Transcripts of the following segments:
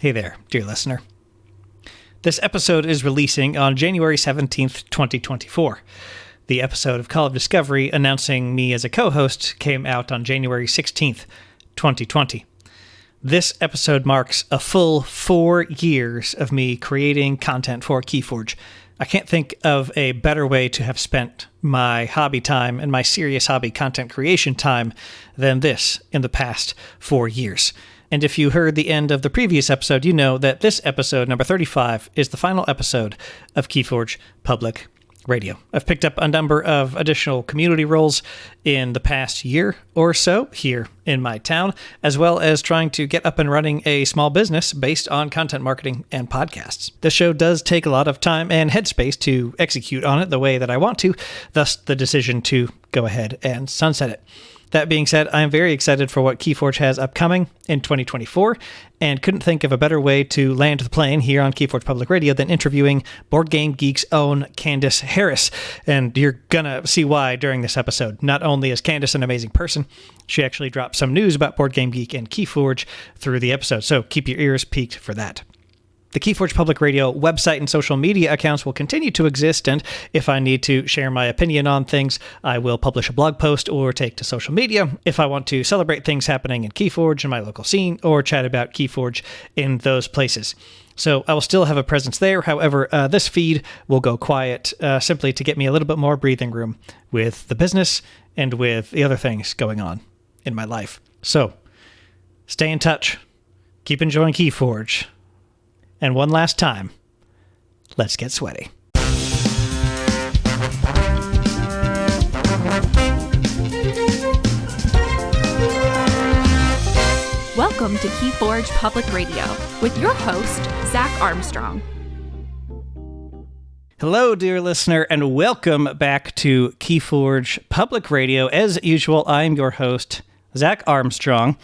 Hey there, dear listener. This episode is releasing on January 17th, 2024. The episode of Call of Discovery announcing me as a co-host came out on January 16th, 2020. This episode marks a full 4 years of me creating content for KeyForge. I can't think of a better way to have spent my hobby time and my serious hobby content creation time than this in the past 4 years. And if you heard the end of the previous episode, you know that this episode, number 35, is the final episode of KeyForge Public Radio. I've picked up a number of additional community roles in the past year or so here in my town, as well as trying to get up and running a small business based on content marketing and podcasts. This show does take a lot of time and headspace to execute on it the way that I want to, thus the decision to go ahead and sunset it. That being said, I am very excited for what KeyForge has upcoming in 2024, and couldn't think of a better way to land the plane here on KeyForge Public Radio than interviewing BoardGameGeek's own Candice Harris. And you're gonna see why during this episode. Not only is Candice an amazing person, she actually dropped some news about BoardGameGeek and KeyForge through the episode, so keep your ears peaked for that. The KeyForge Public Radio website and social media accounts will continue to exist, and if I need to share my opinion on things, I will publish a blog post or take to social media if I want to celebrate things happening in KeyForge in my local scene or chat about KeyForge in those places. So I will still have a presence there. However, this feed will go quiet simply to get me a little bit more breathing room with the business and with the other things going on in my life. So stay in touch. Keep enjoying KeyForge. And one last time, let's get sweaty. Welcome to KeyForge Public Radio with your host, Zach Armstrong. Hello, dear listener, and welcome back to KeyForge Public Radio. As usual, I'm your host, Zach Armstrong.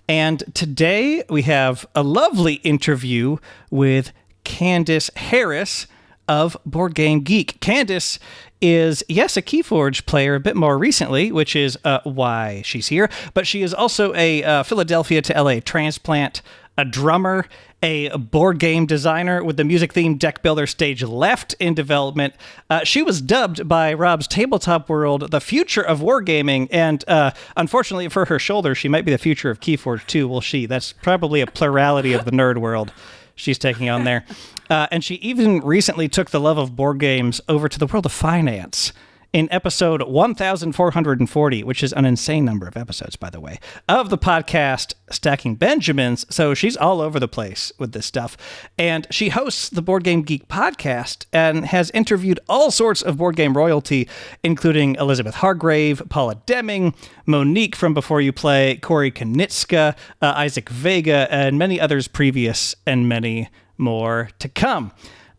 And today we have a lovely interview with Candice Harris of BoardGameGeek. Candice is, yes, a KeyForge player a bit more recently, which is why she's here, but she is also a Philadelphia to LA transplant, a drummer, a board game designer with the music-themed deck builder Stage Left in development. She was dubbed by Rob's Tabletop World the future of wargaming, and unfortunately for her shoulder, she might be the future of KeyForge too. Well, that's probably a plurality of the nerd world she's taking on there. And she even recently took the love of board games over to the world of finance in episode 1440, which is an insane number of episodes, by the way, of the podcast Stacking Benjamins. So she's all over the place with this stuff. And she hosts the Board Game Geek podcast and has interviewed all sorts of board game royalty, including Elizabeth Hargrave, Paula Deming, Monique from Before You Play, Corey Konitska, Isaac Vega, and many others previous, and many more to come.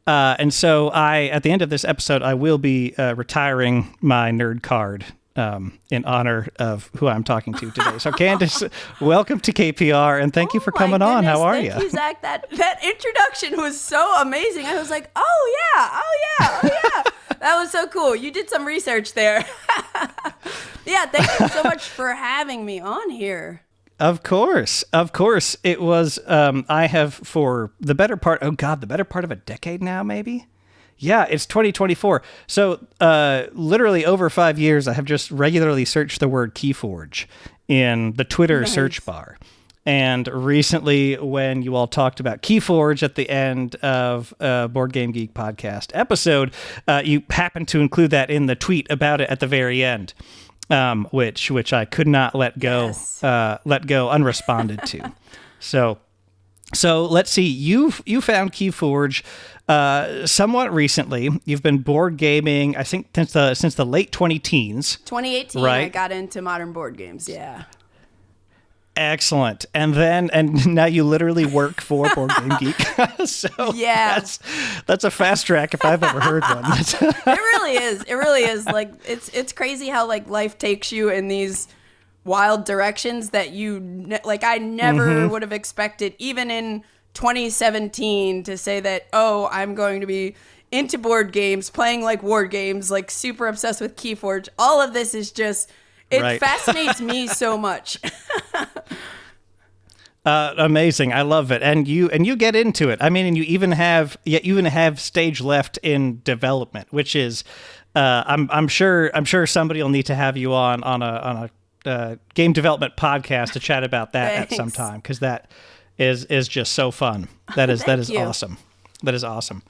And so at the end of this episode, I will be retiring my nerd card in honor of who I'm talking to today. So Candice, welcome to KPR, and thank you for coming on. How are you? Thank you, Zach. That introduction was so amazing. I was like, oh yeah. That was so cool. You did some research there. Yeah, thank you so much for having me on here. Of course. It was, I have for the better part of a decade now, maybe? Yeah, it's 2024. So literally over 5 years, I have just regularly searched the word KeyForge in the Twitter search bar. And recently, when you all talked about KeyForge at the end of a Board Game Geek podcast episode, you happened to include that in the tweet about it at the very end. Which I could not let go unresponded to. So let's see. You found KeyForge somewhat recently. You've been board gaming, I think, since the late 2010s. 2018, right? I got into modern board games. Yeah. Excellent. And now you literally work for Board Game Geek. So yeah, that's a fast track if I've ever heard one. It really is. Like it's crazy how like life takes you in these wild directions that I never would have expected, even in 2017, to say that, oh, I'm going to be into board games, playing like war games, like super obsessed with KeyForge. All of this is just, it fascinates me so much. Amazing. I love it. And you get into it. I mean, and you even have stage left in development, which is, I'm sure somebody will need to have you on a game development podcast to chat about that Thanks. at some time, because that is just so fun. That is you. awesome. That is awesome.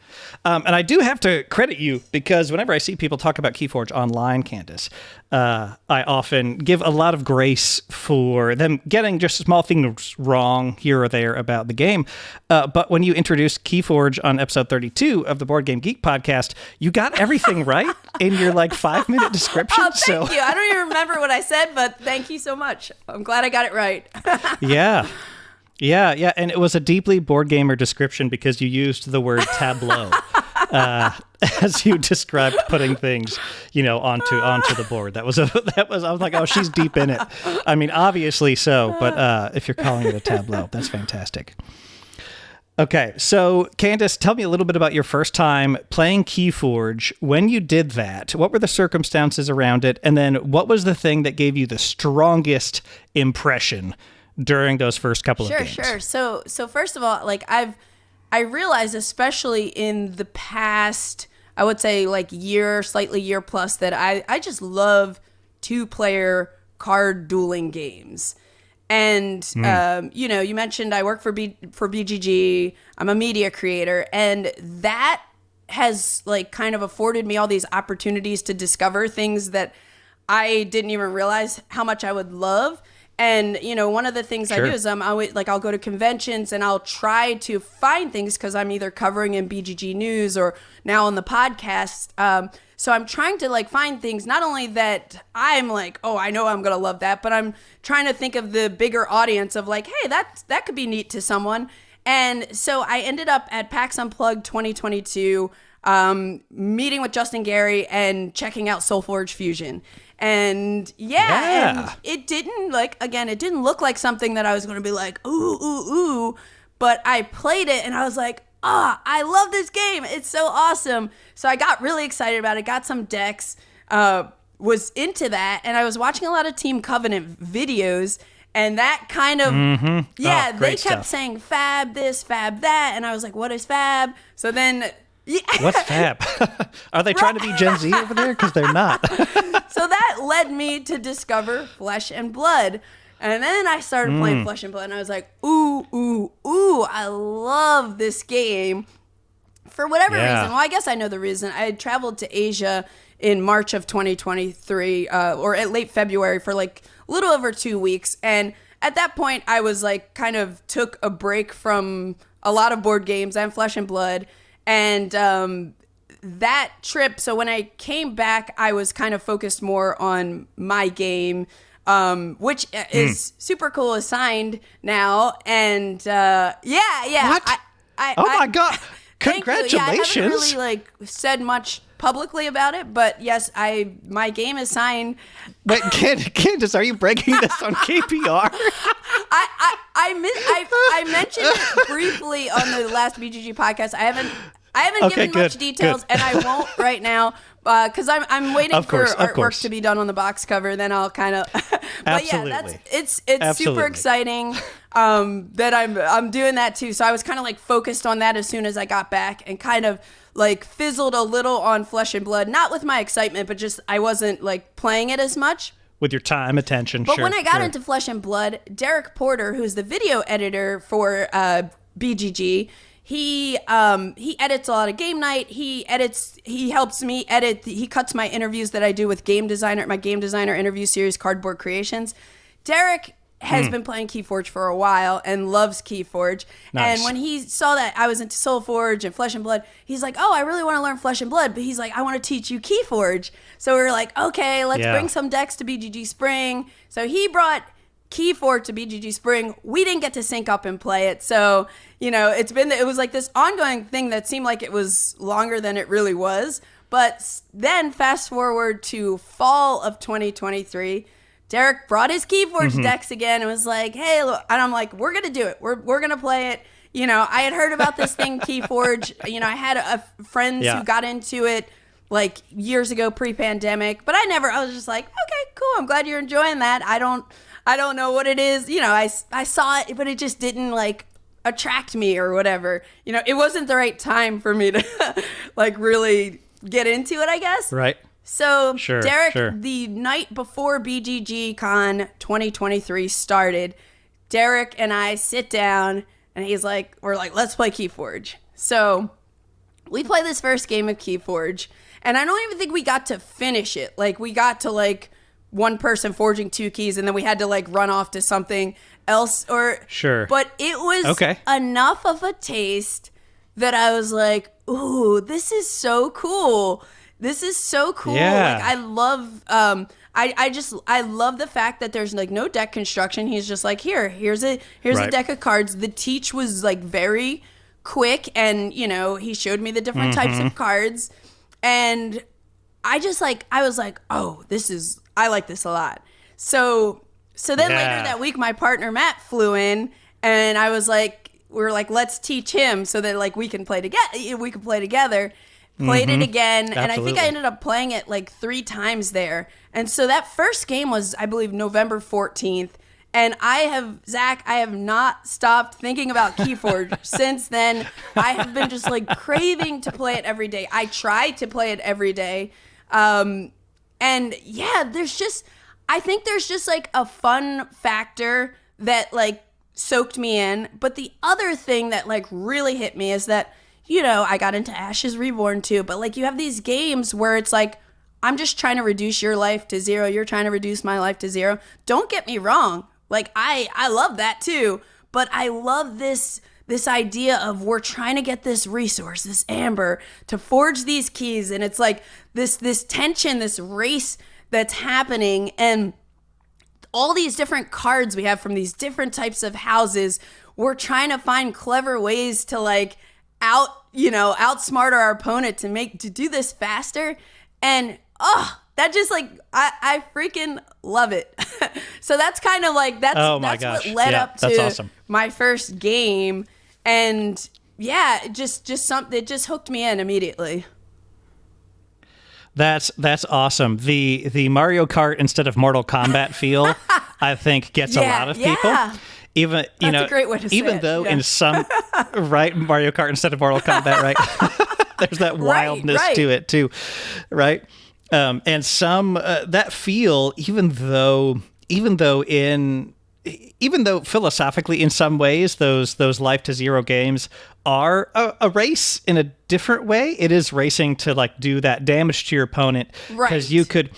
And I do have to credit you, because whenever I see people talk about KeyForge online, Candice, I often give a lot of grace for them getting just small things wrong here or there about the game. But when you introduced KeyForge on episode 32 of the Board Game Geek podcast, you got everything right in your 5-minute description. Oh, thank you. I don't even remember what I said, but thank you so much. I'm glad I got it right. Yeah. Yeah, and it was a deeply board gamer description, because you used the word tableau as you described putting things, onto the board. I was like, oh, she's deep in it. I mean, obviously so, but if you're calling it a tableau, that's fantastic. Okay, so Candice, tell me a little bit about your first time playing KeyForge. When you did that, what were the circumstances around it, and then what was the thing that gave you the strongest impression during those first couple of games? Sure. So first of all, I realized, especially in the past, I would say year plus, that I just love 2-player card dueling games. And you mentioned I work for BGG. I'm a media creator, and that has kind of afforded me all these opportunities to discover things that I didn't even realize how much I would love. And, one of the things I do is I'll go to conventions and I'll try to find things, because I'm either covering in BGG News or now on the podcast. So I'm trying to find things, not only that I'm oh, I know I'm going to love that, but I'm trying to think of the bigger audience of hey, that could be neat to someone. And so I ended up at PAX Unplugged 2022, meeting with Justin Gary and checking out SoulForge Fusion. And and it didn't it didn't look like something that I was going to be ooh, but I played it and I was like, I love this game. It's so awesome. So I got really excited about it, got some decks, was into that. And I was watching a lot of Team Covenant videos, and that kind of, they kept saying fab this, fab that. And I was like, what is fab? So then... Yeah. What's fab? Are they trying to be Gen Z over there? Because they're not. So that led me to discover Flesh and Blood. And then I started playing Flesh and Blood, and I was like, ooh, I love this game. For whatever reason. Well, I guess I know the reason. I had traveled to Asia in March of 2023, or at late February, for a little over 2 weeks. And at that point, I was kind of took a break from a lot of board games and Flesh and Blood. And that trip, so when I came back, I was kind of focused more on my game, which is super cool, is signed now. And What? My God. Congratulations. I haven't really said much publicly about it, but yes, my game is signed. Wait, Candice, are you breaking this on KPR? I mentioned it briefly on the last BGG podcast. I haven't given much details, and I won't right now, because I'm waiting for artwork to be done on the box cover. Then I'll kind of. But yeah, it's super exciting that I'm doing that too. So I was kind of focused on that as soon as I got back, and kind of fizzled a little on Flesh and Blood. Not with my excitement, but just I wasn't playing it as much. With your time, attention, But when I got into Flesh and Blood, Derek Porter, who's the video editor for BGG, he edits a lot of Game Night. He helps me edit. He cuts my interviews that I do with my Game Designer interview series, Cardboard Creations. Derek has been playing KeyForge for a while and loves KeyForge. Nice. And when he saw that I was into SoulForge and Flesh and Blood, he's like, oh, I really want to learn Flesh and Blood, but he's like, I want to teach you KeyForge. So we were like, okay, let's bring some decks to BGG Spring. So he brought KeyForge to BGG Spring. We didn't get to sync up and play it. So, it was this ongoing thing that seemed like it was longer than it really was. But then fast forward to fall of 2023, Derek brought his KeyForge decks again and was like, hey, look, and I'm like, we're going to do it. We're going to play it. I had heard about this thing, KeyForge. I had friends who got into it years ago, pre-pandemic, but I was just like, okay, cool. I'm glad you're enjoying that. I don't know what it is. You know, I saw it, but it just didn't like attract me or whatever. You know, it wasn't the right time for me to like really get into it, I guess. Right. So Sure, Derek, sure. the night before BGG Con 2023 started, Derek and I sit down and we're like, let's play KeyForge. So we play this first game of KeyForge, and I don't even think we got to finish it. Like, we got to like one person forging 2 keys, and then we had to like run off to something else or Sure. But it was Okay. enough of a taste that I was like, ooh, this is so cool. This is so cool. Yeah. Like, I love I love the fact that there's like no deck construction. He's just like, here's a Right. deck of cards. The teach was like very quick, and you know, he showed me the different types of cards, and I was like, oh, I like this a lot. So then Yeah. later that week, my partner Matt flew in, and I was like, we're like, let's teach him so that like we can play together. Played it again, and I think Absolutely. I ended up playing it like 3 times there. And so that first game was, I believe, November 14th. And I have not stopped thinking about KeyForge since then. I have been just like craving to play it every day. I try to play it every day. And yeah, I think there's just like a fun factor that like soaked me in. But the other thing that like really hit me is that, you know, I got into Ashes Reborn too, but like you have these games where it's like, I'm just trying to reduce your life to 0. You're trying to reduce my life to 0. Don't get me wrong. Like I love that too, but I love this idea of we're trying to get this resource, this amber, to forge these keys, and it's like this tension, this race that's happening, and all these different cards we have from these different types of houses. We're trying to find clever ways to like outsmart our opponent to do this faster, and that just like I freaking love it. So that's kind of like that's gosh. what led Yeah, up to that's awesome. my first game, and yeah, it just hooked me in immediately. That's awesome. The Mario Kart instead of Mortal Kombat feel, I think, gets a lot of people. Even That's a great way to say even it, though yeah. in some right Mario Kart instead of Mortal Kombat, right? There's that wildness right. to it too, right? And some that feel, even though philosophically in some ways those life to 0 games are a race in a different way. It is racing to like do that damage to your opponent, because you could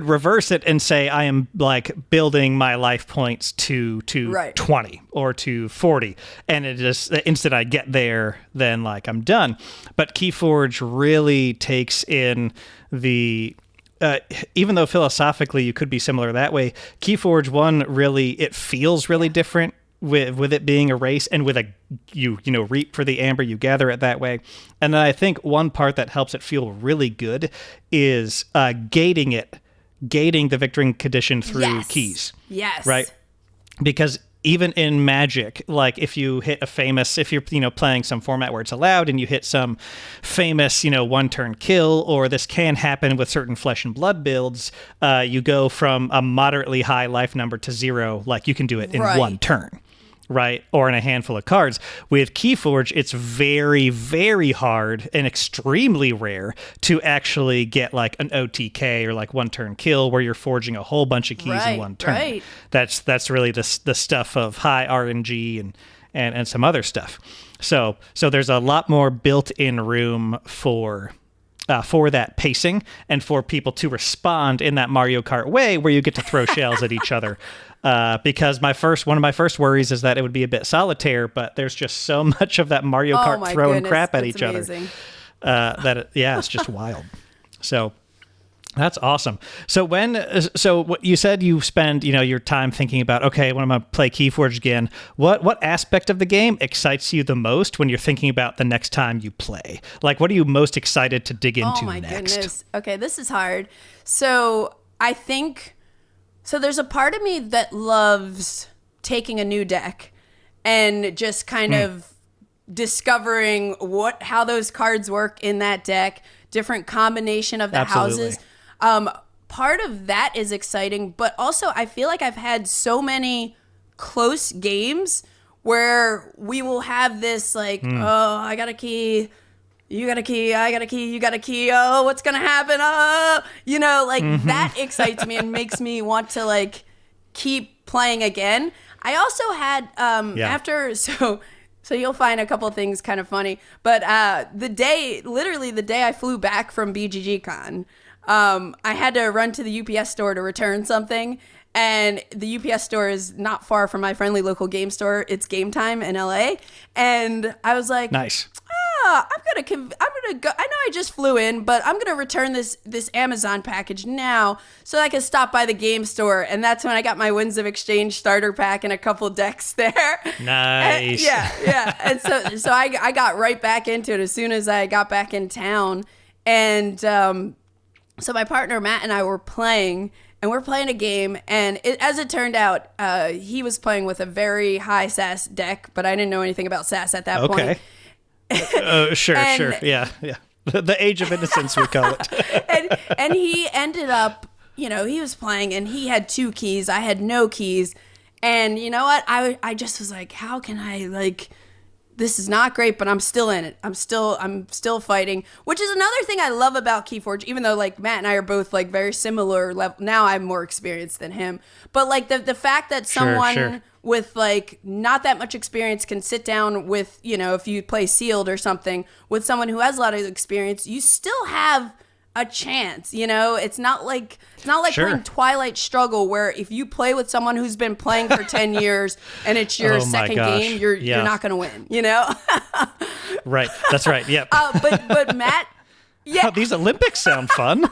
reverse it and say, I am like building my life points to 20 or to 40, and it just the instant I get there, then like I'm done. But KeyForge really takes in the even though philosophically you could be similar that way, KeyForge 1 really, it feels really different with it being a race, and with you reap for the amber, you gather it that way. And then I think one part that helps it feel really good is gating the victory condition through keys. Yes. Right? Because even in Magic, like if you're playing some format where it's allowed and you hit some famous, one-turn kill, or this can happen with certain Flesh and Blood builds, you go from a moderately high life number to 0, like you can do it in one turn, right? Or in a handful of cards. With KeyForge, it's very, very hard and extremely rare to actually get like an OTK or like one-turn kill where you're forging a whole bunch of keys in one turn. Right. That's really the stuff of high RNG and some other stuff. So there's a lot more built-in room for that pacing and for people to respond in that Mario Kart way where you get to throw shells at each other. Because one of my first worries is that it would be a bit solitaire, but there's just so much of that Mario Kart throwing crap at each amazing. other it's just wild. So that's awesome. So what you said, you spend your time thinking about, okay, when I'm gonna play KeyForge again, what aspect of the game excites you the most when you're thinking about the next time you play? Like, what are you most excited to dig into next? Oh my goodness. Okay, this is hard. So I think. So there's a part of me that loves taking a new deck and just kind of discovering how those cards work in that deck, different combination of the houses. part of that is exciting, but also I feel like I've had so many close games where we will have this like, oh, I got a key, you got a key, I got a key, you got a key, oh, what's gonna happen? Oh, you know, like that excites me and makes me want to like keep playing again. I also had after so you'll find a couple things kind of funny, but literally the day I flew back from BGGCon, I had to run to the UPS store to return something, and the UPS store is not far from my friendly local game store. It's Game Time in LA, and I was like, nice. I'm gonna go. I know I just flew in, but I'm gonna return this Amazon package now so I can stop by the game store. And that's when I got my Winds of Exchange starter pack and a couple decks there. Nice. And, and so I got right back into it as soon as I got back in town. And so my partner Matt and I were playing. And we're playing a game, and as it turned out, he was playing with a very high SAS deck, but I didn't know anything about SAS at that point. Sure. Yeah. The age of innocence, we call it. and he ended up, you know, he was playing, and he had 2 keys. I had no keys. And you know what? I just was like, how can I, like, this is not great, but I'm still in it. I'm still fighting, which is another thing I love about KeyForge, even though like Matt and I are both like very similar level. Now I'm more experienced than him, but like the fact that someone with like not that much experience can sit down with, you know, if you play sealed or something with someone who has a lot of experience, you still have a chance, you know. It's not like playing Twilight Struggle, where if you play with someone who's been playing for 10 years and it's your second game, you're not going to win, you know. Right, that's right. Yep. But Matt, oh, these Olympics sound fun.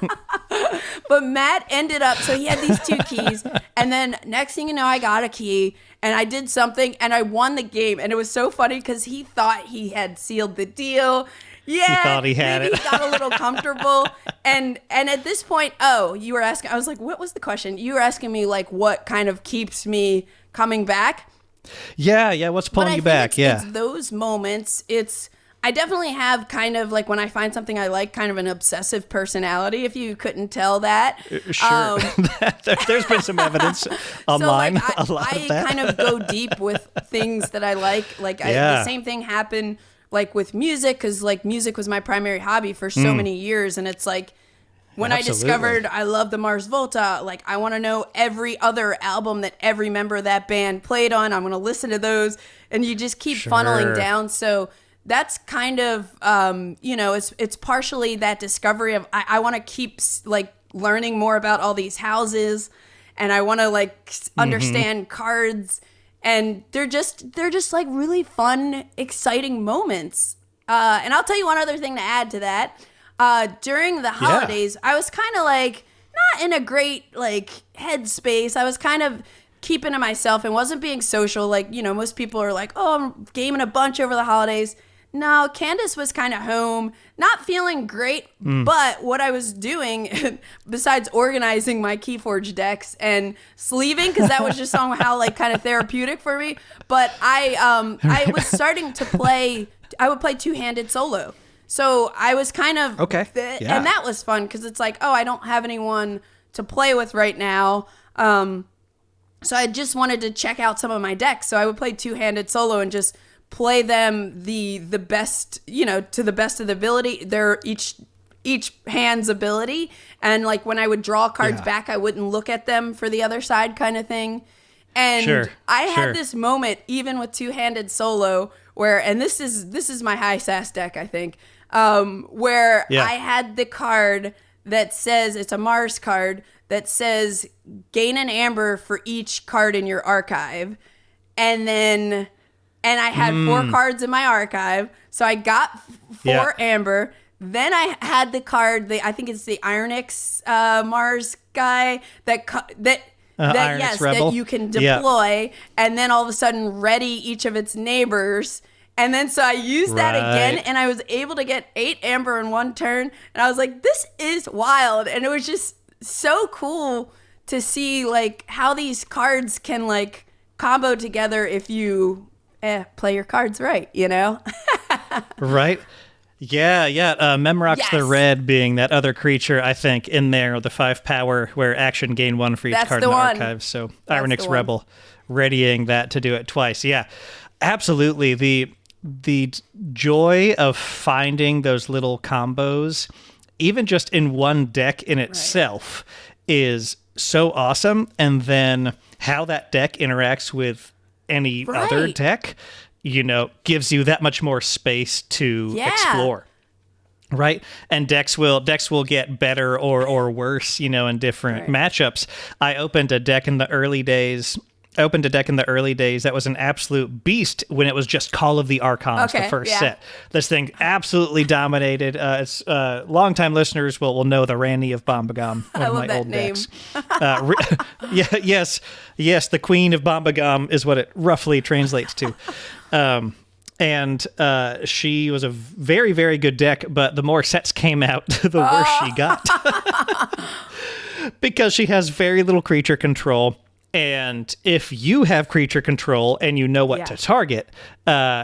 But Matt ended up, so he had these 2 keys, and then next thing you know, I got a key and I did something and I won the game, and it was so funny because he thought he had sealed the deal. Yeah, he thought he had it. He got a little comfortable, and at this point, you were asking. I was like, "What was the question?" You were asking me like, "What kind of keeps me coming back?" Yeah. What's pulling you back? It's those moments. I definitely have kind of like when I find something I like, kind of an obsessive personality. If you couldn't tell that, sure. There's been some evidence online. So like I kind of go deep with things that I like. Like the same thing happened. Like with music, because like music was my primary hobby for so many years, and it's like when I discovered I love the Mars Volta, like I want to know every other album that every member of that band played on. I'm going to listen to those, and you just keep funneling down. So that's kind of you know, it's partially that discovery of I want to keep like learning more about all these houses, and I want to like understand cards. And they're just like really fun, exciting moments. And I'll tell you one other thing to add to that. During the holidays, I was kind of like not in a great like headspace. I was kind of keeping to myself and wasn't being social. Like, you know, most people are like, oh, I'm gaming a bunch over the holidays. No, Candice was kind of home, not feeling great, but what I was doing, besides organizing my KeyForge decks and sleeving, because that was just somehow like kind of therapeutic for me, but I was starting to play, I would play 2-handed solo. So I was kind of, and that was fun, because it's like, oh, I don't have anyone to play with right now. So I just wanted to check out some of my decks. So I would play 2-handed solo and just play them the best, you know, to the best of the ability, their each hand's ability. And like when I would draw cards back, I wouldn't look at them for the other side kind of thing. And I had this moment even with 2-handed solo where, and this is my high SAS deck, I think, where I had the card that says, it's a Mars card that says gain an amber for each card in your archive. And I had 4 cards in my archive, so I got 4 amber. Then I had the card, I think it's the Ironix Mars guy that you can deploy, and then all of a sudden ready each of its neighbors. And then so I used that again, and I was able to get 8 amber in one turn. And I was like, this is wild. And it was just so cool to see like how these cards can like combo together if you play your cards right, you know? Right. Yeah. Memrox the Yes. Red being that other creature, I think, in there, the 5 power, where action gain 1 for each That's card the in the one. archive. So That's Ironix the one. Rebel readying that to do it twice. Yeah, absolutely. The joy of finding those little combos, even just in one deck in itself, is so awesome. And then how that deck interacts with any other Right. deck, gives you that much more space to Yeah. explore. Right. And decks will get better or worse, in different matchups. I opened a deck in the early days. That was an absolute beast when it was just Call of the Archons, the first set. This thing absolutely dominated. It's longtime listeners will know the Ranny of Bombagam, one I of love my that old name. decks. Yes, the Queen of Bombagam is what it roughly translates to. And she was a very, very good deck, but the more sets came out, the worse she got. Because she has very little creature control. And if you have creature control and you know what to target,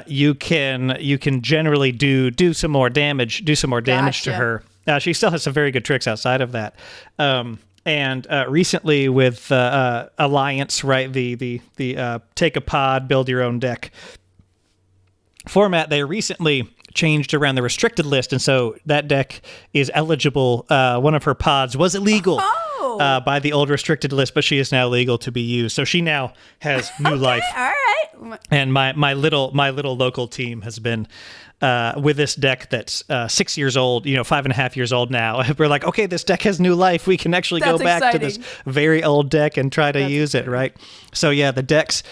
you can generally do some more damage, to her. She still has some very good tricks outside of that. And recently with Alliance, right, the take a pod, build your own deck format, they recently changed around the restricted list, and so that deck is eligible. One of her pods was illegal by the old restricted list, but she is now legal to be used. So she now has new life. All right. And my little local team has been with this deck that's 6 years old, 5.5 years old now. We're like, okay, this deck has new life. We can actually go back to this very old deck and try to use it, right? So yeah, the decks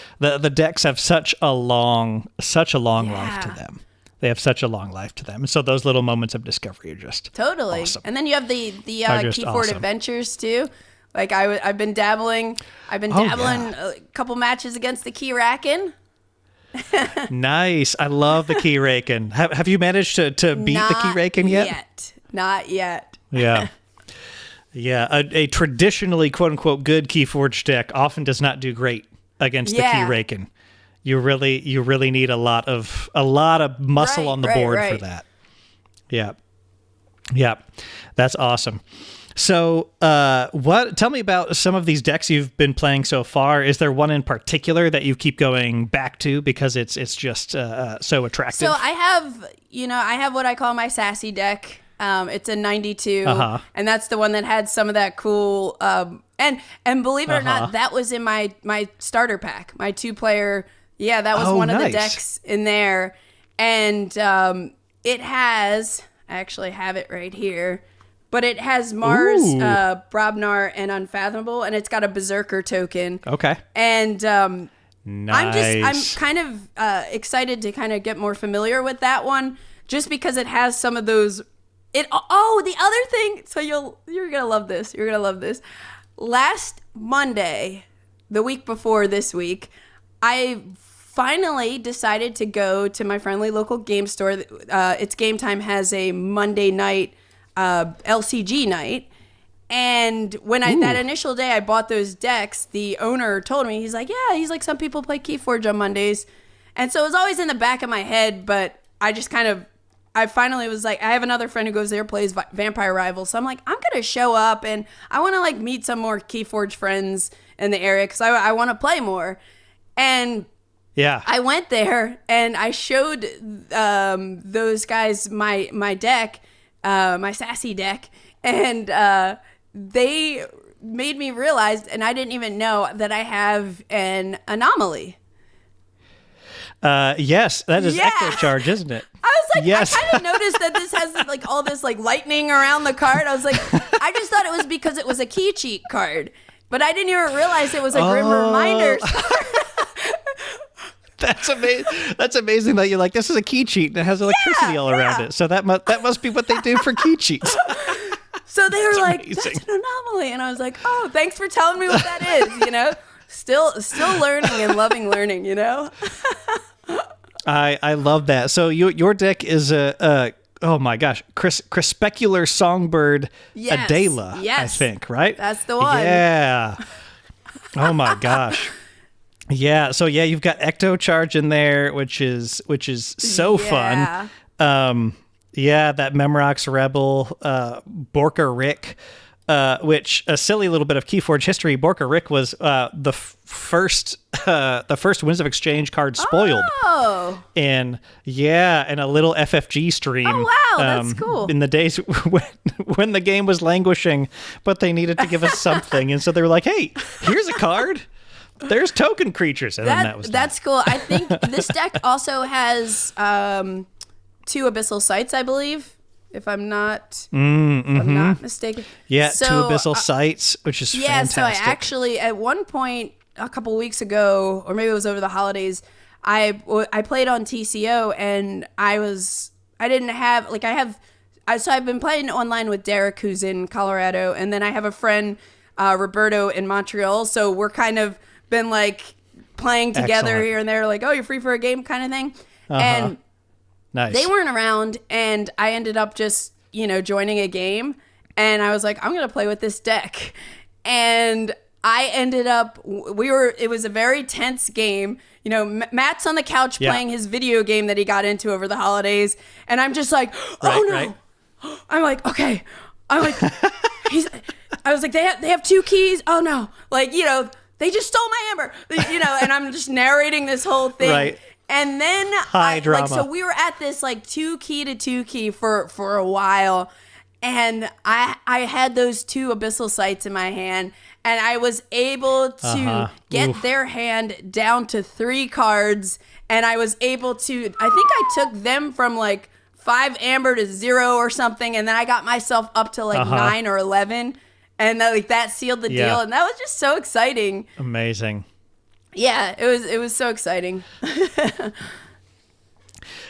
have such a long life to them. They have such a long life to them. And so those little moments of discovery are just Totally. awesome. And then you have the KeyForge awesome. Adventures too. Like I've been dabbling a couple matches against the Key Racken. Nice. I love the Key Raken. Have you managed to beat the Key Raken yet? Not yet. Yeah. Yeah. A traditionally quote unquote good KeyForge deck often does not do great against the Key Raken. You really need a lot of muscle on the board for that. Yeah. Yeah. That's awesome. So, tell me about some of these decks you've been playing so far. Is there one in particular that you keep going back to because it's just so attractive? So I have what I call my sassy deck. It's a 92, and that's the one that had some of that cool. And believe it or not, that was in my starter pack, my 2-player. Yeah, that was one of the decks in there, and it has. I actually have it right here. But it has Mars, Brobnar, and Unfathomable, and it's got a Berserker token. Okay. And nice. I'm kind of excited to kind of get more familiar with that one, just because it has some of those. The other thing. So you're gonna love this. You're gonna love this. Last Monday, the week before this week, I finally decided to go to my friendly local game store. It's Game Time has a Monday night. LCG night, and when that initial day I bought those decks, the owner told me, he's like, some people play KeyForge on Mondays, and so it was always in the back of my head, but I finally was like, I have another friend who goes there, plays Vampire Rivals, so I'm like, I'm gonna show up and I want to like meet some more KeyForge friends in the area because I want to play more. And yeah, I went there and I showed those guys my deck, my sassy deck, and they made me realize, and I didn't even know, that I have an anomaly. Yes, that is Ecto Charge, isn't it? I was like, yes. I kind of noticed that this has like all this like lightning around the card. I was like, I just thought it was because it was a key cheat card, but I didn't even realize it was a Grim Reminders card. That's amazing. That's amazing that you're like, this is a key cheat and it has electricity all around it. So that must be what they do for key cheats. So they were like, that's an anomaly. And I was like, oh, thanks for telling me what that is, Still learning and loving learning, I love that. So your deck is oh my gosh, Crispecular Songbird Adela, I think, right? That's the one. Yeah. Oh my gosh. Yeah, so you've got Ecto Charge in there, which is so fun. Yeah, that Memrox Rebel, Borka Rick, which a silly little bit of KeyForge history. Borka Rick was the first Winds of Exchange card spoiled. Oh. In a little FFG stream. Oh wow, that's cool. In the days when the game was languishing, but they needed to give us something, and so they were like, "Hey, here's a card. There's token creatures," and then that was that's cool. I think this deck also has 2 Abyssal Sights, I believe, if I'm not mistaken. Yeah, so, 2 Abyssal Sights, which is fantastic. So I actually, at one point a couple weeks ago, or maybe it was over the holidays, I played on TCO, and so I've been playing online with Derek, who's in Colorado, and then I have a friend, Roberto, in Montreal, so we're kind of been like playing together. Excellent. Here and there, like, oh, you're free for a game kind of thing. And nice. They weren't around, and I ended up just, joining a game, and I was like, I'm going to play with this deck. And I ended up, it was a very tense game. Matt's on the couch playing his video game that he got into over the holidays, and I'm just like, oh no. Right. I'm like, okay. I'm like, I was like, they have 2 keys. Oh no. Like, they just stole my amber, and I'm just narrating this whole thing. Right. And then drama. so we were at this like 2 key to 2 key for a while, and I had those 2 Abyssal Sights in my hand, and I was able to get their hand down to 3 cards, and I was able to, I think I took them from like 5 amber to 0 or something, and then I got myself up to like 9 or 11, and that sealed the deal, and that was just so exciting. Amazing. Yeah, it was so exciting.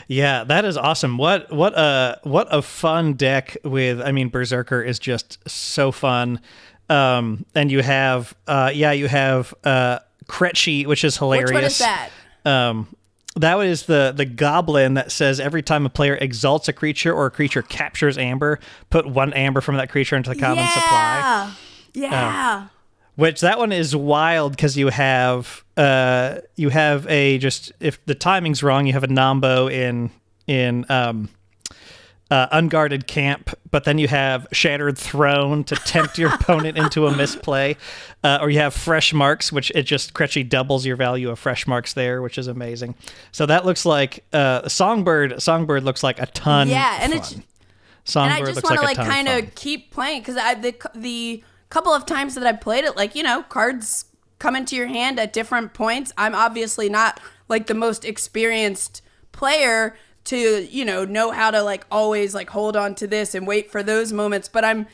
Yeah, that is awesome. What a fun deck with. I mean, Berserker is just so fun. And you have Kretchi, which is hilarious. Which one is that? That is the goblin that says every time a player exalts a creature or a creature captures amber, put 1 amber from that creature into the common supply. Yeah. Which that one is wild because you have a just, if the timing's wrong, you have a Nambo in Unguarded Camp, but then you have Shattered Throne to tempt your opponent into a misplay, or you have Fresh Marks, which it just Kretchi doubles your value of Fresh Marks there, which is amazing. So that looks like Songbird looks like a ton. Yeah, and fun. Songbird and I just want to kind of keep playing because the couple of times that I played it, cards come into your hand at different points. I'm obviously not like the most experienced player to know how to always hold on to this and wait for those moments, but I'm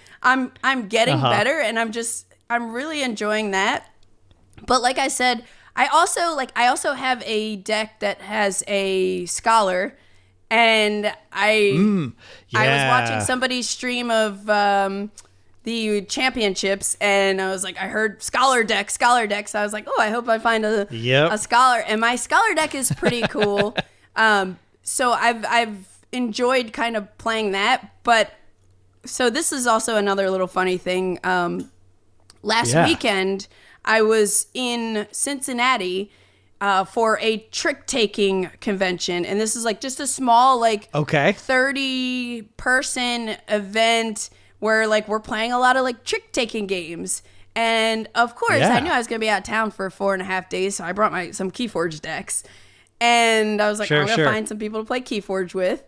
getting better, and I'm really enjoying that. But like I said, I also have a deck that has a Scholar, and I was watching somebody's stream of the championships, and I was like, I heard Scholar deck. So I was like, oh, I hope I find a Scholar, and my Scholar deck is pretty cool. So I've enjoyed kind of playing that, but so this is also another little funny thing. Last weekend I was in Cincinnati for a trick-taking convention, and this is just a small 30-person event where we're playing a lot of trick-taking games. And of course, I knew I was going to be out of town for 4.5 days, so I brought some KeyForge decks. And I was like, I'm going to find some people to play KeyForge with.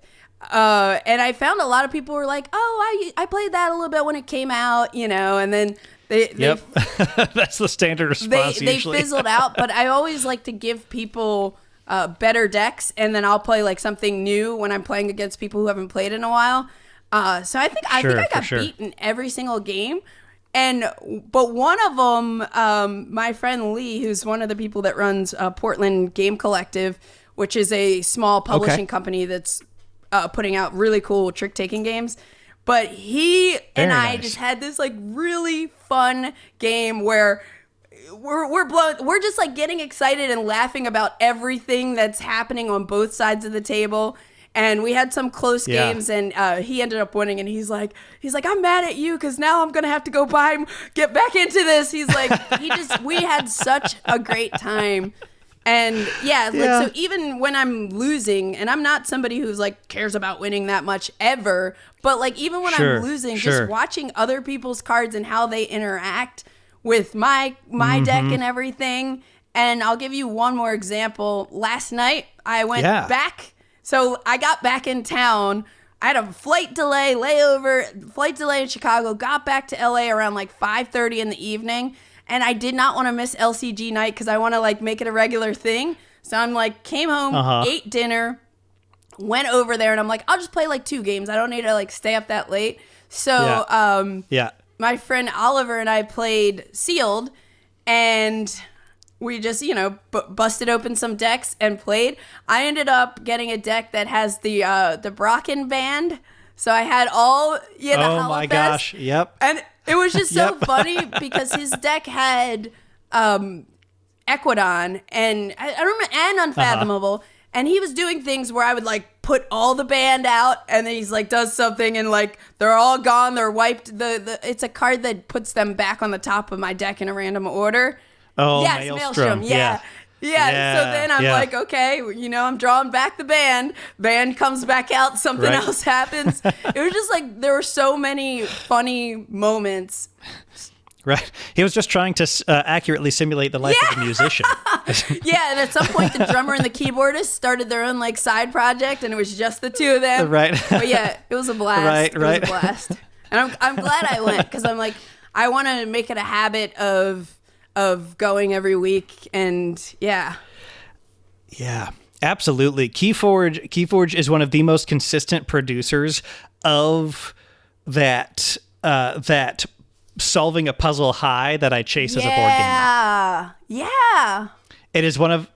And I found a lot of people were like, oh, I played that a little bit when it came out, and then they that's the standard response usually. They fizzled out, but I always like to give people better decks, and then I'll play something new when I'm playing against people who haven't played in a while. So I think I got beaten every single game. But one of them, my friend Lee, who's one of the people that runs Portland Game Collective, which is a small publishing company that's putting out really cool trick-taking games. But he and I just had this really fun game where we're just getting excited and laughing about everything that's happening on both sides of the table. And we had some close games, and he ended up winning. And he's like, I'm mad at you because now I'm gonna have to go get back into this. He's like, we had such a great time, And yeah, like, so even when I'm losing, and I'm not somebody who's like cares about winning that much ever, but like even when I'm losing, just watching other people's cards and how they interact with my deck and everything. And I'll give you one more example. Last night I went back, so I got back in town. I had a flight delay in Chicago, got back to LA around like 5:30 in the evening. And I did not want to miss LCG night because I want to like make it a regular thing. So I'm like, came home, ate dinner, went over there, and I'm like, I'll just play like 2 games. I don't need to like stay up that late. So my friend Oliver and I played Sealed, and we just, busted open some decks and played. I ended up getting a deck that has the Brocken band. So I had all, the Holofest. Oh my gosh, yep. And it was just so funny because his deck had Equidon and I don't remember, and Unfathomable. And he was doing things where I would like put all the band out, and then he's like does something and like they're all gone, they're wiped. It's a card that puts them back on the top of my deck in a random order. Oh, yes, Maelstrom. Yeah. So then I'm like, okay, I'm drawing back the band. Band comes back out. Something else happens. It was just like there were so many funny moments. Right. He was just trying to accurately simulate the life of a musician. Yeah, and at some point the drummer and the keyboardist started their own like side project, and it was just the 2 of them. Right. But yeah, it was a blast. It was a blast. And I'm glad I went because I'm like, I want to make it a habit of going every week, and yeah, absolutely. KeyForge is one of the most consistent producers of that solving a puzzle high that I chase as a board gamer. Yeah. It is one of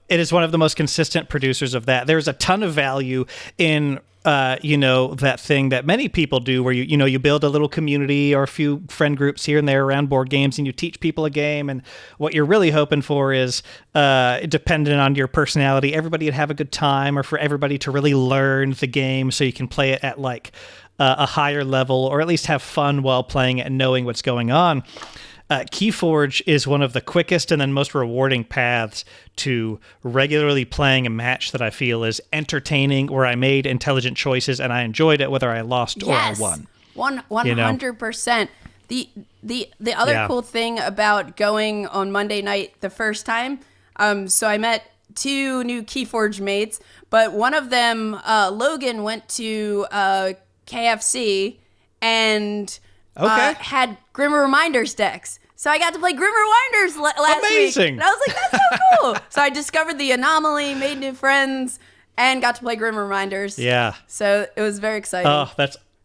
the most consistent producers of that. There's a ton of value in that thing that many people do where you build a little community or a few friend groups here and there around board games, and you teach people a game, and what you're really hoping for is dependent on your personality, everybody to have a good time, or for everybody to really learn the game so you can play it at like a higher level, or at least have fun while playing it and knowing what's going on. KeyForge is one of the quickest and then most rewarding paths to regularly playing a match that I feel is entertaining, where I made intelligent choices and I enjoyed it, whether I lost or I won. 100%. The other cool thing about going on Monday night the first time, so I met 2 new KeyForge mates, but one of them, Logan, went to KFC and had Grim Reminders decks. So I got to play Grim Reminders last week. And I was like, that's so cool. So I discovered the anomaly, made new friends, and got to play Grim Reminders. Yeah. So it was very exciting. Oh,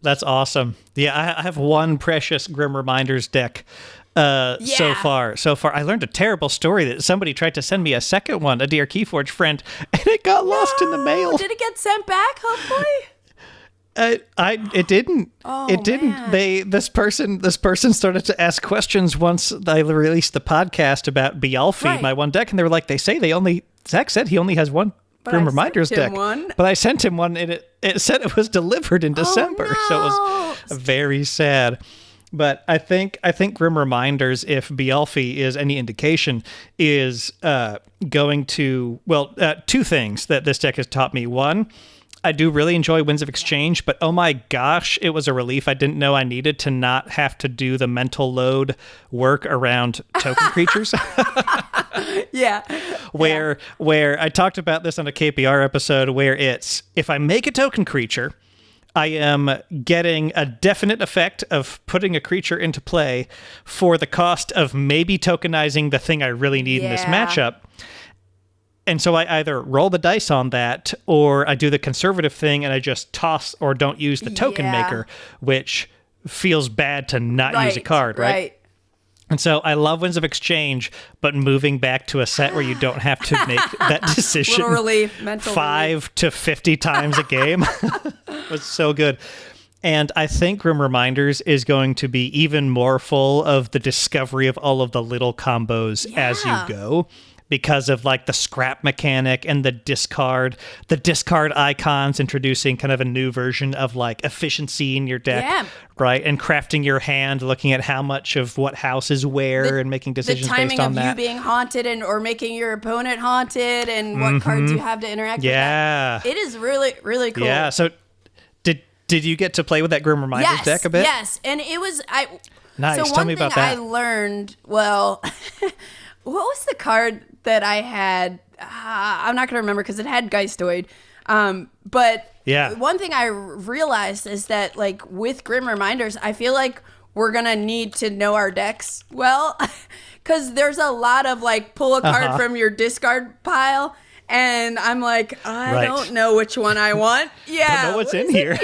that's awesome. Yeah, I have one precious Grim Reminders deck so far. I learned a terrible story that somebody tried to send me a second one, a dear KeyForge friend, and it got lost in the mail. Did it get sent back, hopefully? It didn't. It didn't. Man. This person started to ask questions once I released the podcast about Bialfi, my one deck, and they were like, Zach said he only has one Grim Reminders deck. But I sent him one, and it said it was delivered in December, so it was very sad. But I think Grim Reminders, if Bialfi is any indication, is going to 2 things that this deck has taught me. One, I do really enjoy Winds of Exchange, but oh my gosh, it was a relief I didn't know I needed to not have to do the mental load work around token creatures. Where I talked about this on a KPR episode, where it's, if I make a token creature, I am getting a definite effect of putting a creature into play for the cost of maybe tokenizing the thing I really need in this matchup. And so I either roll the dice on that, or I do the conservative thing and I just toss or don't use the token maker, which feels bad to not use a card, right? And so I love Winds of Exchange, but moving back to a set where you don't have to make that decision mental 5 to 50 times a game was so good. And I think Grim Reminders is going to be even more full of the discovery of all of the little combos as you go. because of like the scrap mechanic and the discard icons, introducing kind of a new version of like efficiency in your deck, right? And crafting your hand, looking at how much of what house is where and making decisions based on that. The timing of you being haunted or making your opponent haunted and what cards you have to interact with. That. It is really, really cool. Yeah. So did you get to play with that Grim Reminders deck a bit? Yes. And it was, nice. So Tell me about that. I learned, well, what was the card that I had? I'm not going to remember because it had Geistoid. But one thing I realized is that like with Grim Reminders, I feel like we're going to need to know our decks well, because there's a lot of like pull a card from your discard pile. And I'm like, I don't know which one I want. Yeah. Don't know what's in here.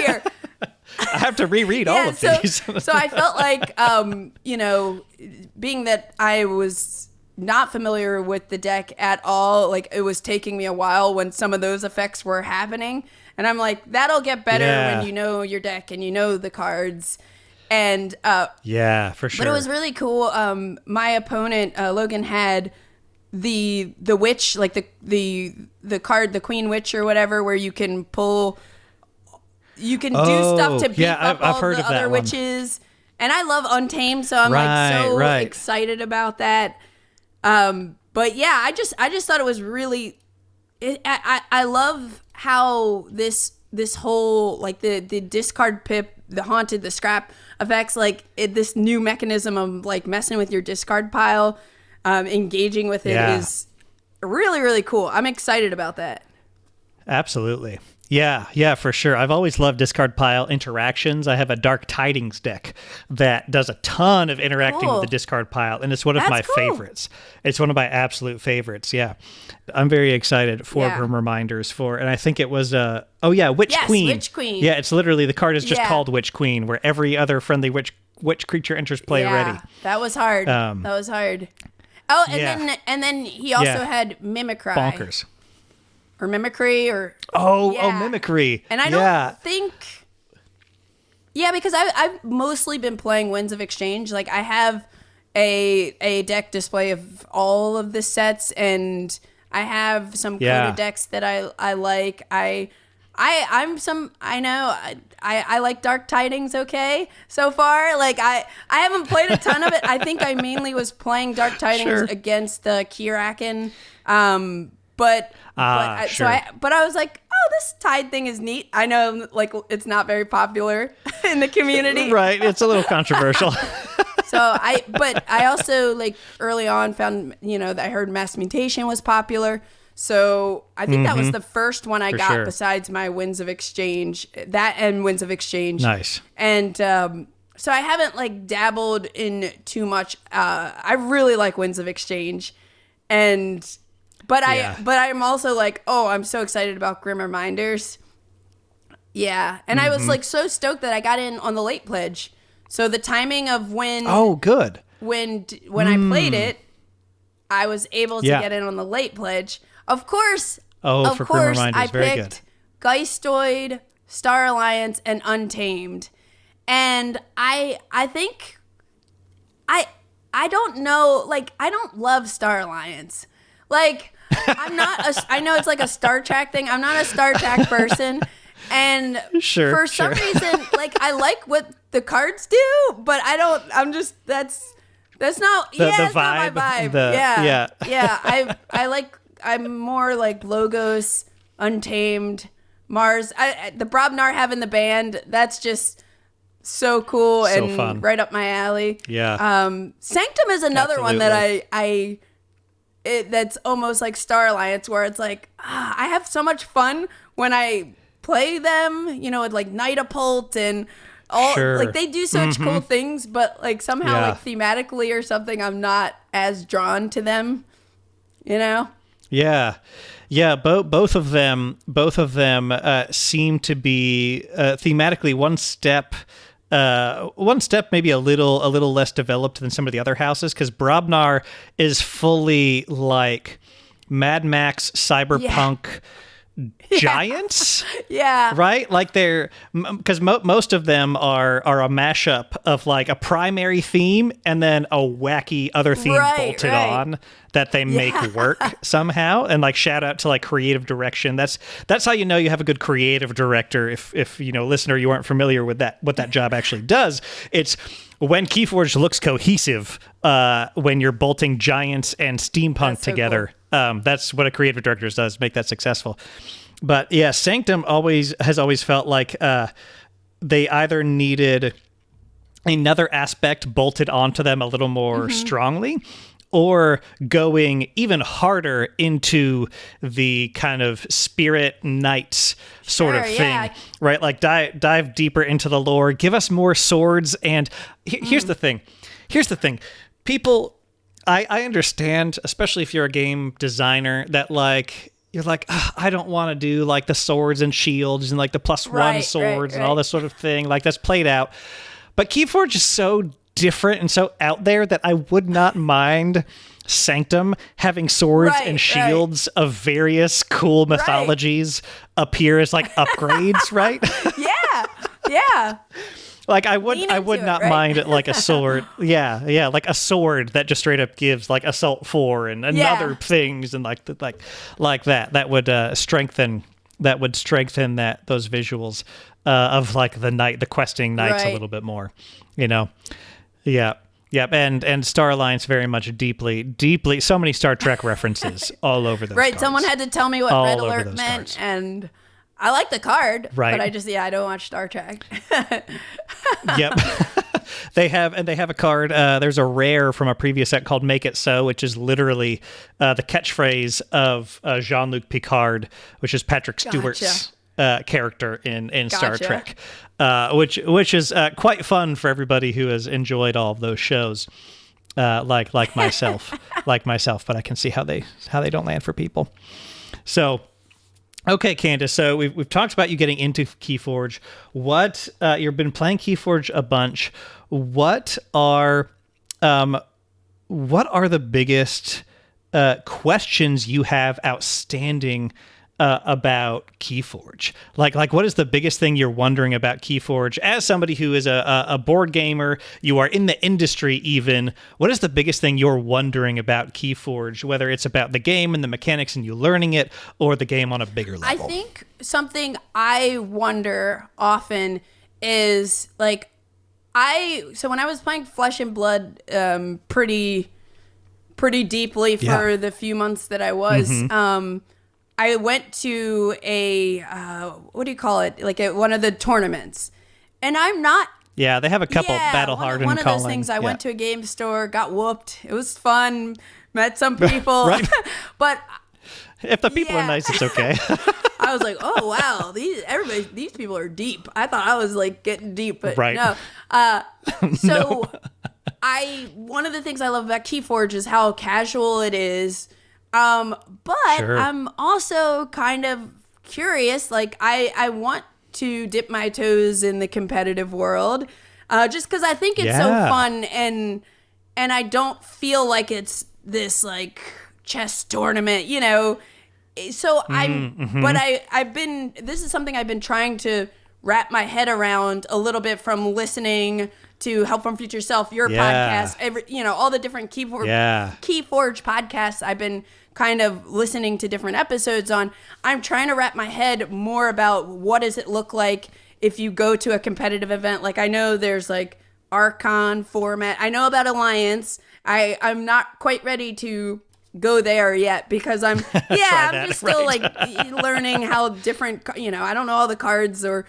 I have to reread all of these. So I felt like, being that I was not familiar with the deck at all, like it was taking me a while when some of those effects were happening. And I'm like, that'll get better when you know your deck and you know the cards. And for sure. But it was really cool. My opponent, Logan, had the witch, like the card, the Queen Witch or whatever, where you can pull, you can do stuff to beef up all the other witches. And I love Untamed, so I'm excited about that. But yeah, I just thought it was really, I love how this whole, like the discard pip, the haunted, the scrap effects, like this new mechanism of like messing with your discard pile, engaging with it is really, really cool. I'm excited about that. Absolutely. Yeah, for sure. I've always loved discard pile interactions. I have a Dark Tidings deck that does a ton of interacting with the discard pile, and it's one of my favorites. It's one of my absolute favorites, I'm very excited for Grim Reminders and I think it was, Witch Queen. Witch Queen. Yeah, it's literally, the card is just called Witch Queen, where every other friendly witch creature enters play already. That was hard. Oh, and then he also had Mimicry. Bonkers. Or Mimicry, or... Mimicry. And I don't think... Yeah, because I've mostly been playing Winds of Exchange. Like, I have a deck display of all of the sets, and I have some coded decks that I like. I like Dark Tidings so far. Like, I haven't played a ton of it. I think I mainly was playing Dark Tidings against the Kirakin. But I was like, oh, this Tide thing is neat. I know, like, it's not very popular in the community. Right. It's a little controversial. But I also, like, early on found, that I heard Mass Mutation was popular. So I think that was the first one I got besides my Winds of Exchange. That and Winds of Exchange. Nice. And so I haven't, like, dabbled in too much. I really like Winds of Exchange. But I'm also like, oh, I'm so excited about Grim Reminders. Yeah. And I was like so stoked that I got in on the late pledge. So the timing of when good. When I played it, I was able to get in on the late pledge. Of course, Grim Reminders, I very picked Geistoid, Star Alliance, and Untamed. And I think I don't know, like, I don't love Star Alliance. Like, I know it's like a Star Trek thing. I'm not a Star Trek person. And for some reason, like, I like what the cards do, but that's not, it's not my vibe. I'm more like Logos, Untamed, Mars. The Brobnar having the band, that's just so cool and fun. Right up my alley. Yeah. Sanctum is another one that that's almost like Star Alliance, where it's like, I have so much fun when I play them, with like Nightapult and all, like, they do such cool things, but like somehow like thematically or something, I'm not as drawn to them, Yeah. Both of them seem to be thematically one step maybe a little less developed than some of the other houses, because Brobnar is fully like Mad Max cyberpunk giants. Yeah. Right? Like they're, because most of them are a mashup of like a primary theme and then a wacky other theme bolted on that they make work somehow. And like shout out to like creative direction. That's how you know you have a good creative director. If you know, listener, you aren't familiar with what that job actually does. It's when KeyForge looks cohesive, when you're bolting giants and steampunk together. Cool. That's what a creative director does, make that successful. But yeah, Sanctum has always felt like they either needed another aspect bolted onto them a little more strongly, or going even harder into the kind of spirit knights sort of thing, right? Like dive deeper into the lore, give us more swords. And here's the thing. People, I understand, especially if you're a game designer, that like, you're like, I don't want to do like the swords and shields and like the +1 swords and all this sort of thing. Like that's played out. But KeyForge is so different and so out there that I would not mind Sanctum having swords and shields of various cool mythologies appear as like upgrades, right? Yeah. Like I would not mind it, like a sword. Yeah, like a sword that just straight up gives like assault 4 and other things and like that. That would strengthen those visuals of like the questing knights a little bit more, you know. Yeah. Yep, and Star Alliance very much deeply. So many Star Trek references all over those. Right, cards. Someone had to tell me what all Red Alert meant, cards. And I like the card, but I don't watch Star Trek. Yep, they have a card. There's a rare from a previous set called "Make It So," which is literally the catchphrase of Jean-Luc Picard, which is Patrick Stewart's character in Star Trek. Which is quite fun for everybody who has enjoyed all of those shows, like myself, But I can see how they don't land for people. So, okay, Candice. So we've talked about you getting into KeyForge. What you've been playing KeyForge a bunch. What are the biggest questions you have outstanding about KeyForge? Like what is the biggest thing you're wondering about KeyForge as somebody who is a board gamer? You are in the industry even. What is the biggest thing you're wondering about KeyForge, whether it's about the game and the mechanics and you learning it, or the game on a bigger level? I think something I wonder often is like, so when I was playing Flesh and Blood pretty deeply for the few months that I was, I went to a, what do you call it? Like one of the tournaments. And I'm not. Yeah, they have a couple Battle Hardened One of those things, I went to a game store, got whooped. It was fun. Met some people. But if the people are nice, it's okay. I was like, oh, wow. These people are deep. I thought I was like getting deep, but no. So one of the things I love about KeyForge is how casual it is. But I'm also kind of curious. Like I want to dip my toes in the competitive world, just because I think it's so fun, and I don't feel like it's this like chess tournament, you know. So this is something I've been trying to wrap my head around a little bit from listening to Help from Future Self, your podcast, all the different KeyForge podcasts I've been kind of listening to different episodes on. I'm trying to wrap my head more about what does it look like if you go to a competitive event. Like I know there's like Archon format. I know about Alliance. I'm not quite ready to go there yet because I'm just still like learning how different, I don't know all the cards, or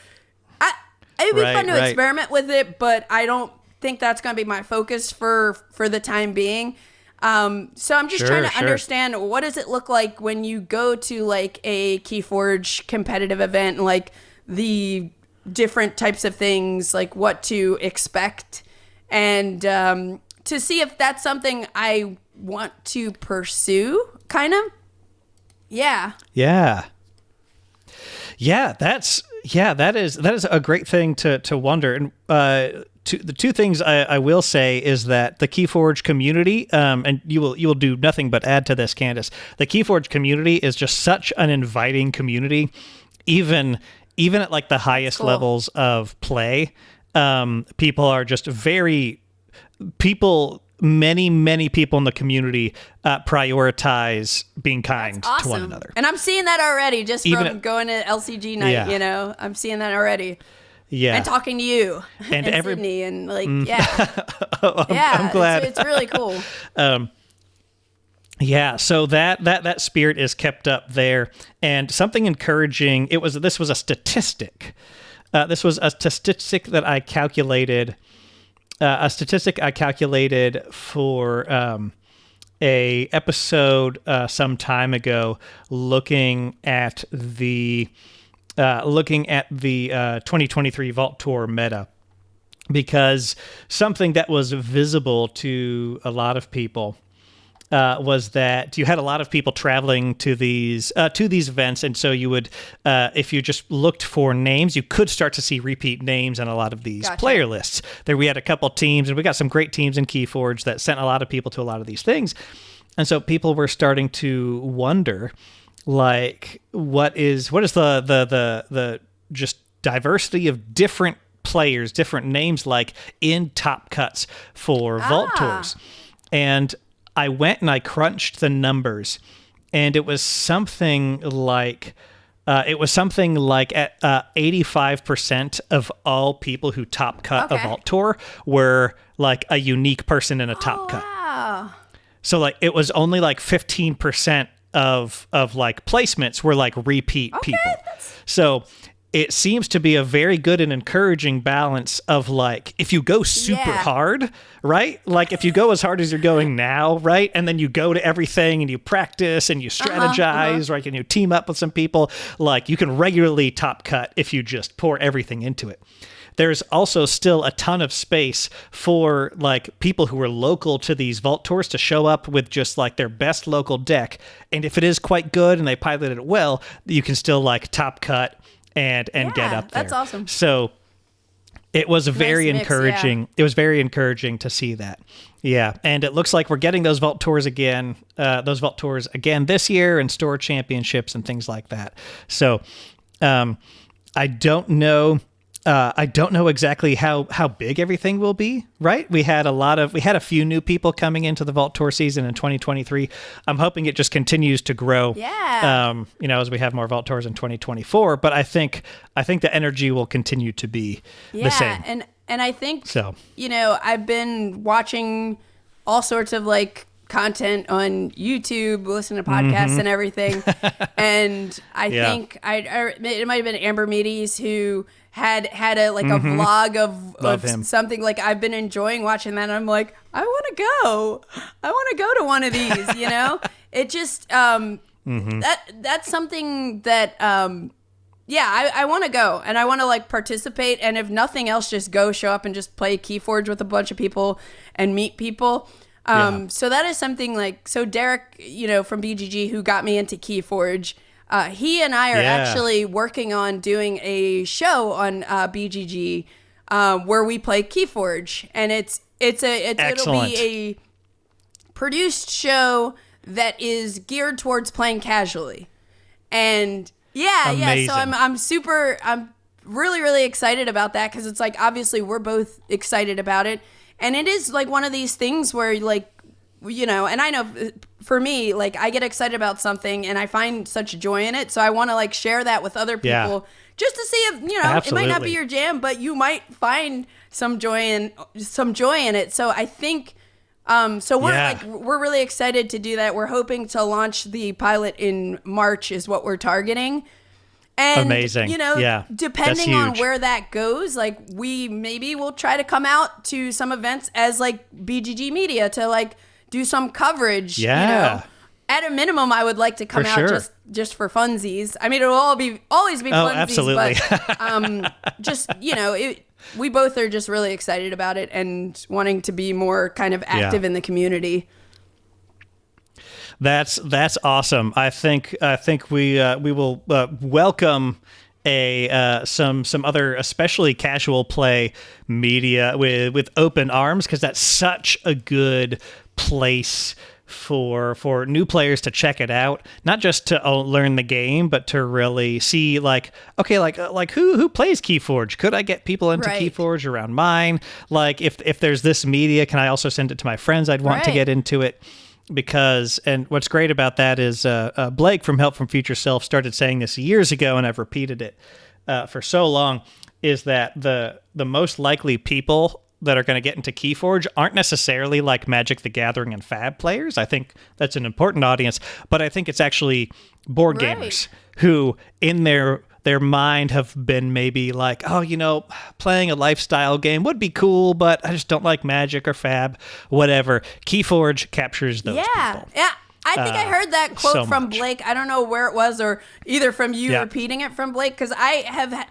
it would be fun to experiment with it, but I don't think that's going to be my focus for the time being. So I'm just trying to understand, what does it look like when you go to like a KeyForge competitive event, and like the different types of things, like what to expect, and to see if that's something I want to pursue, kind of. Yeah, that is a great thing to wonder. And the two things I will say is that the KeyForge community, and you will do nothing but add to this, Candice. The KeyForge community is just such an inviting community, even at like the highest levels of play. People are just many people in the community prioritize being kind to one another. And I'm seeing that already just from going to LCG night, you know. I'm seeing that already. Yeah. And talking to you and Sydney and like, I'm glad. It's really cool. So that spirit is kept up there. And something encouraging, this was a statistic. This was a statistic that I calculated. A statistic I calculated for a episode some time ago, looking at the 2023 Vault Tour meta, because something that was visible to a lot of people was that you had a lot of people traveling to these events, and so you would, if you just looked for names, you could start to see repeat names in a lot of these player lists. There, we had a couple teams, and we got some great teams in KeyForge that sent a lot of people to a lot of these things, and so people were starting to wonder, like, what is the just diversity of different players, different names, like in top cuts for Vault Tours, and I went and I crunched the numbers, and it was something like at 85% of all people who top cut a Vault Tour were like a unique person in a top cut. Wow. So like it was only like 15% of like placements were like repeat people. So it seems to be a very good and encouraging balance of like, if you go super hard, right? Like if you go as hard as you're going now, right? And then you go to everything and you practice and you strategize, right? And you team up with some people, like you can regularly top cut if you just pour everything into it. There's also still a ton of space for like people who are local to these Vault Tours to show up with just like their best local deck. And if it is quite good and they pilot it well, you can still like top cut and get up there. That's awesome. So it was very encouraging. Mix, It was very encouraging to see that. Yeah. And it looks like we're getting those Vault Tours again this year, and store championships and things like that. So I don't know exactly how big everything will be, right? We had a few new people coming into the Vault Tour season in 2023. I'm hoping it just continues to grow. Yeah. As we have more Vault Tours in 2024, but I think the energy will continue to be the same. And I think I've been watching all sorts of like content on YouTube, listening to podcasts and everything. And I think it might have been Amber Meaties who had a like a vlog of something. Like I've been enjoying watching that, and I'm like, I want to go to one of these, you know. It just that's something that I want to go, and I want to like participate, and if nothing else, just show up and just play KeyForge with a bunch of people and meet people. So that is something like, so Derek, from BGG, who got me into KeyForge, he and I are actually working on doing a show on BGG where we play KeyForge, and it'll be a produced show that is geared towards playing casually, and so I'm really, really excited about that, because it's like, obviously we're both excited about it. And it is like one of these things where like, and I know for me, like I get excited about something and I find such joy in it. So I want to like share that with other people just to see if, it might not be your jam, but you might find some joy in it. So I think, we're really excited to do that. We're hoping to launch the pilot in March is what we're targeting. And, amazing. Depending on where that goes, like we maybe will try to come out to some events as like BGG media to like do some coverage. Yeah. At a minimum, I would like to come out just for funsies. I mean, it'll always be funsies. Absolutely. But we both are just really excited about it and wanting to be more kind of active in the community. That's awesome. I think we will welcome some other especially casual play media with open arms, because that's such a good place for new players to check it out, not just to learn the game, but to really see like who plays KeyForge? Could I get people into KeyForge around mine? Like if there's this media, can I also send it to my friends I'd want to get into it? Because, and what's great about that is Blake from Help from Future Self started saying this years ago, and I've repeated it for so long, is that the most likely people that are going to get into KeyForge aren't necessarily like Magic the Gathering and Fab players. I think that's an important audience, but I think it's actually board gamers who in their mind have been maybe like, oh, playing a lifestyle game would be cool, but I just don't like Magic or Fab, whatever. KeyForge captures those people. Yeah. I think I heard that quote from Blake. I don't know where it was, or either from you repeating it from Blake, because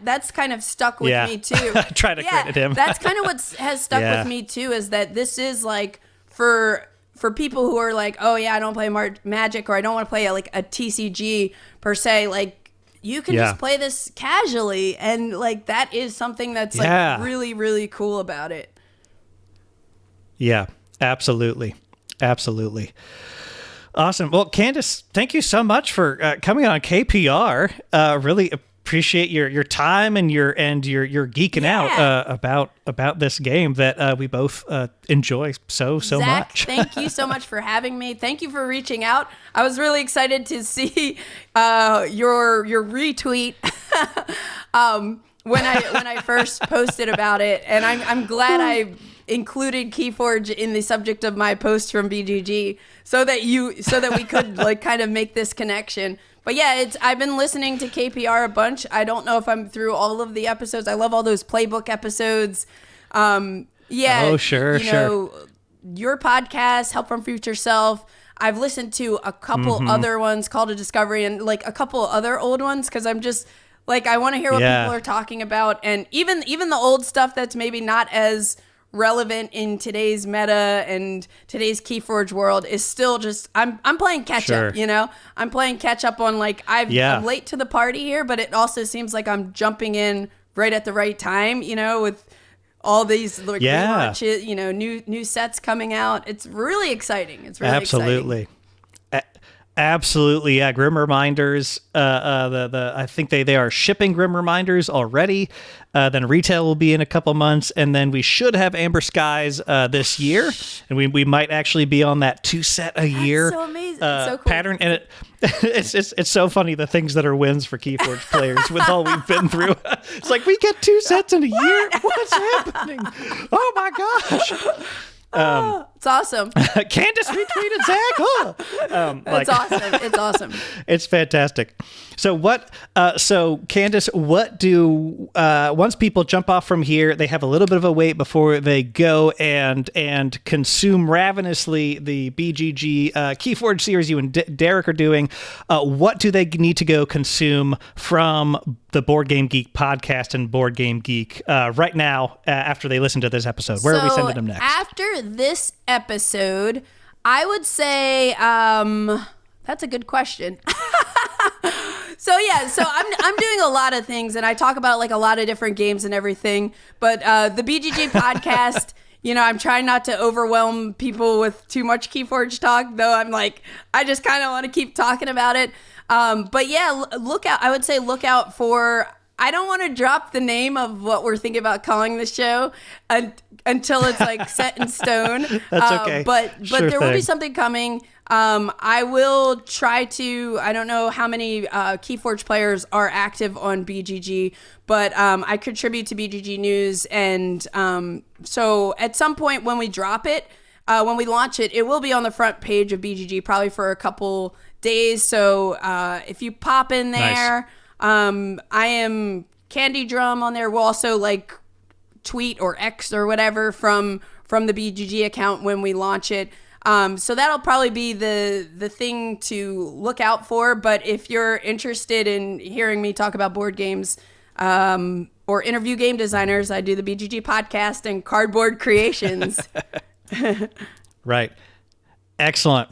that's kind of stuck with me too. I try to credit him. That's kind of what has stuck with me too, is that this is like for people who are like, oh yeah, I don't play Magic, or I don't want to play like a TCG per se, like you can just play this casually, and like that is something that's like really, really cool about it. Yeah, absolutely. Awesome. Well, Candice, thank you so much for coming on KPR. Really appreciate your time and your geeking out about this game that we both enjoy so Zach, much. Thank you so much for having me. Thank you for reaching out. I was really excited to see your retweet when I first posted about it, and I'm glad I included KeyForge in the subject of my post from BGG so that we could like kind of make this connection. But yeah, I've been listening to KPR a bunch. I don't know if I'm through all of the episodes. I love all those playbook episodes. Oh, sure. Your podcast, Help from Future Self. I've listened to a couple other ones, Call to Discovery, and like a couple other old ones, because I'm just like, I want to hear what people are talking about. And even the old stuff that's maybe not as relevant in today's meta and today's KeyForge world is still just, I'm playing catch up, I'm playing catch up on like, I'm late to the party here, but it also seems like I'm jumping in right at the right time, with all these like relaunches, new sets coming out. It's really exciting. It's really exciting. Absolutely, yeah. Grim Reminders. I think they are shipping Grim Reminders already. Then retail will be in a couple months, and then we should have Amber Skies this year, and we might actually be on that 2 set a year. So amazing, so cool. Pattern, and it's so funny the things that are wins for KeyForge players with all we've been through. It's like we get 2 sets in a year. What's happening? Oh my gosh. It's awesome. Candice retweeted Zach. It's awesome. It's awesome. It's fantastic. So Candice, what do once people jump off from here, they have a little bit of a wait before they go and consume ravenously the BGG KeyForge series you and Derek are doing. What do they need to go consume from the Board Game Geek podcast and Board Game Geek right now after they listen to this episode? Where are we sending them next? After this episode, I would say that's a good question. So I'm doing a lot of things, and I talk about like a lot of different games and everything. But the BGG podcast, I'm trying not to overwhelm people with too much KeyForge talk, though. I'm like, I just kind of want to keep talking about it. But yeah, look out. I would say look out for. I don't want to drop the name of what we're thinking about calling the show until it's like set in stone. That's okay. But there will be something coming. I will try to. I don't know how many KeyForge players are active on BGG, but I contribute to BGG News, and so at some point when we drop it, when we launch it, it will be on the front page of BGG probably for a couple days. So if you pop in there. Nice. I am Candy Drum on there. We'll also like tweet or X or whatever from the BGG account when we launch it. So that'll probably be the thing to look out for. But if you're interested in hearing me talk about board games or interview game designers, I do the BGG podcast and Cardboard Creations. Right. Excellent.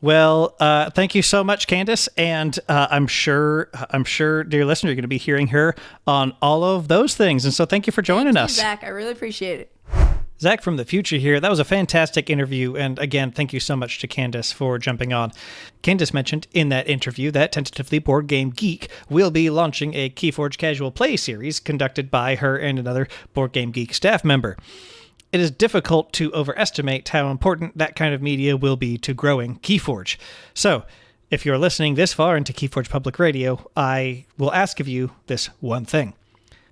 Well, thank you so much, Candice, and I'm sure, dear listener, you're going to be hearing her on all of those things, and so thank you for joining us. Zach. I really appreciate it. Zach from the future here. That was a fantastic interview, and again, thank you so much to Candice for jumping on. Candice mentioned in that interview that tentatively BoardGameGeek will be launching a KeyForge casual play series conducted by her and another BoardGameGeek staff member. It is difficult to overestimate how important that kind of media will be to growing KeyForge. So, if you're listening this far into KeyForge Public Radio, I will ask of you this one thing.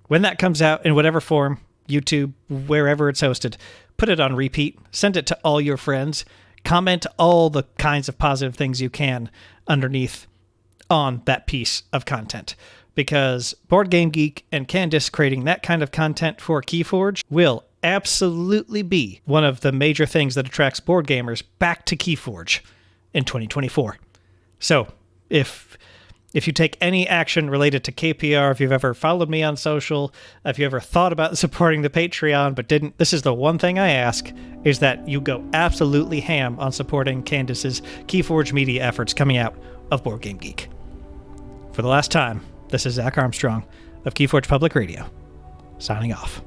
When that comes out in whatever form, YouTube, wherever it's hosted, put it on repeat, send it to all your friends, comment all the kinds of positive things you can underneath on that piece of content. Because BoardGameGeek and Candice creating that kind of content for KeyForge will absolutely be one of the major things that attracts board gamers back to KeyForge in 2024. So, if you take any action related to KPR, if you've ever followed me on social, if you ever thought about supporting the Patreon but didn't, this is the one thing I ask, is that you go absolutely ham on supporting Candice's KeyForge media efforts coming out of BoardGameGeek. For the last time, this is Zach Armstrong of KeyForge Public Radio, signing off.